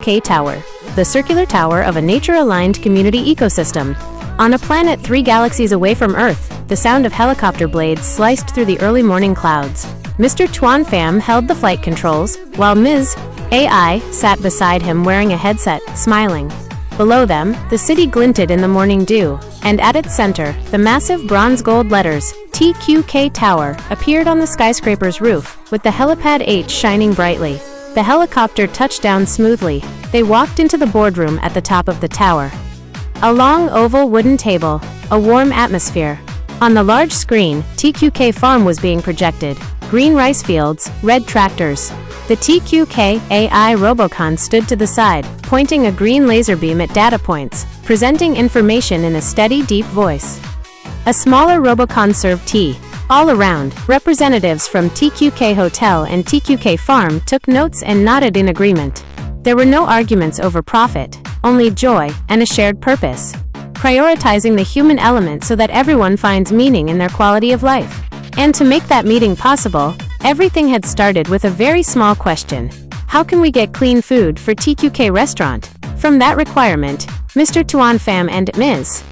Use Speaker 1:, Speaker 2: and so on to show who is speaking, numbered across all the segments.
Speaker 1: TQK Tower, the circular tower of a nature-aligned community ecosystem. On a planet 3 galaxies away from Earth, the sound of helicopter blades sliced through the early morning clouds. Mr. Tuanht held the flight controls, while Ms. AI sat beside him wearing a headset, smiling. Below them, the city glinted in the morning dew, and at its center, the massive bronze-gold letters, TQK Tower, appeared on the skyscraper's roof, with the helipad H shining brightly. The helicopter touched down smoothly. They walked into the boardroom at the top of the tower. A long oval wooden table, a warm atmosphere. On the large screen, TQK Farm was being projected. Green rice fields, red tractors. The TQK AI Robocon stood to the side, pointing a green laser beam at data points, presenting information in a steady, deep voice. A smaller Robocon served tea. All around, representatives from TQK Hotel and TQK Farm took notes and nodded in agreement. There were no arguments over profit, only joy and a shared purpose, prioritizing the human element so that everyone finds meaning in their quality of life. And to make that meeting possible, everything had started with a very small question. How can we get clean food for TQK restaurant? From that requirement, Mr. Tuanht and Ms.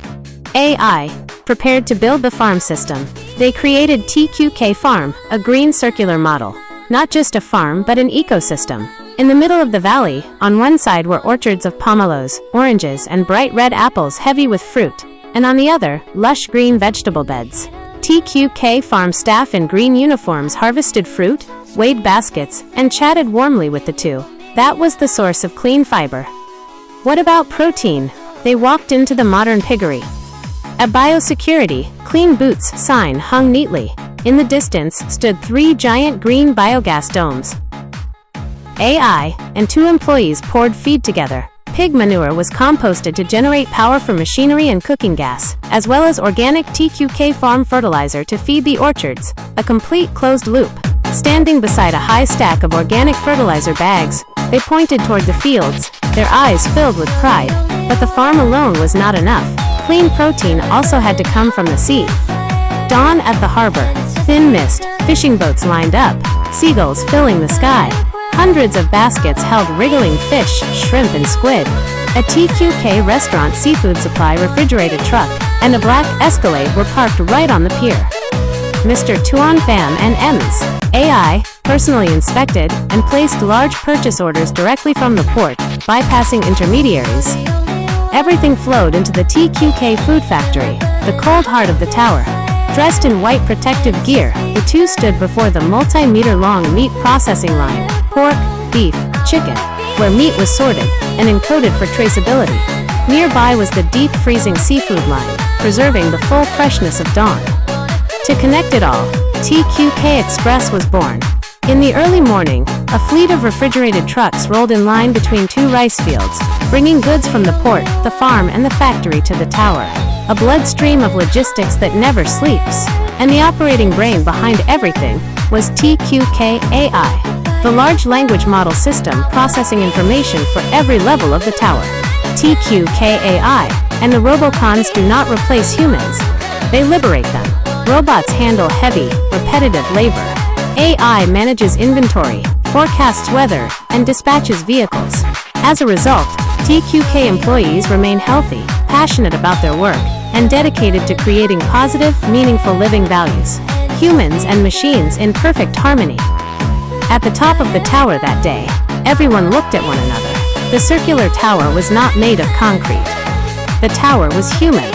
Speaker 1: AI prepared to build the farm system. They created TQK Farm, a green circular model. Not just a farm, but an ecosystem. In the middle of the valley, on one side were orchards of pomelos, oranges, and bright red apples heavy with fruit, and on the other, lush green vegetable beds. TQK Farm staff in green uniforms harvested fruit, weighed baskets, and chatted warmly with the two. That was the source of clean fiber. What about protein? They walked into the modern piggery. A biosecurity, clean boots sign hung neatly. In the distance stood 3 giant green biogas domes. AI and 2 employees poured feed together. Pig manure was composted to generate power for machinery and cooking gas, as well as organic TQK Farm fertilizer to feed the orchards, a complete closed loop. Standing beside a high stack of organic fertilizer bags, they pointed toward the fields, their eyes filled with pride. But the farm alone was not enough. Clean protein also had to come from the sea. Dawn at the harbor. Thin mist, fishing boats lined up, seagulls filling the sky. Hundreds of baskets held wriggling fish, shrimp, and squid. A TQK restaurant seafood supply refrigerated truck and a black Escalade were parked right on the pier. Mr. Tuanht and Ms. AI personally inspected and placed large purchase orders directly from the port, bypassing intermediaries. Everything flowed into the TQK food factory, the cold heart of the tower. Dressed in white protective gear, the two stood before the multi-meter-long meat processing line, pork, beef, chicken, where meat was sorted and encoded for traceability. Nearby was the deep freezing seafood line, preserving the full freshness of dawn. To connect it all, TQK Express was born. In the early morning, a fleet of refrigerated trucks rolled in line between 2 rice fields, bringing goods from the port, the farm, and the factory to the tower. A bloodstream of logistics that never sleeps. And the operating brain behind everything was TQK AI, the large language model system processing information for every level of the tower. TQK AI and the Robocons do not replace humans. They liberate them. Robots handle heavy, repetitive labor. AI manages inventory, forecasts weather, and dispatches vehicles. As a result, TQK employees remain healthy, passionate about their work, and dedicated to creating positive, meaningful living values. Humans and machines in perfect harmony. At the top of the tower that day, everyone looked at one another. The circular tower was not made of concrete. The tower was human.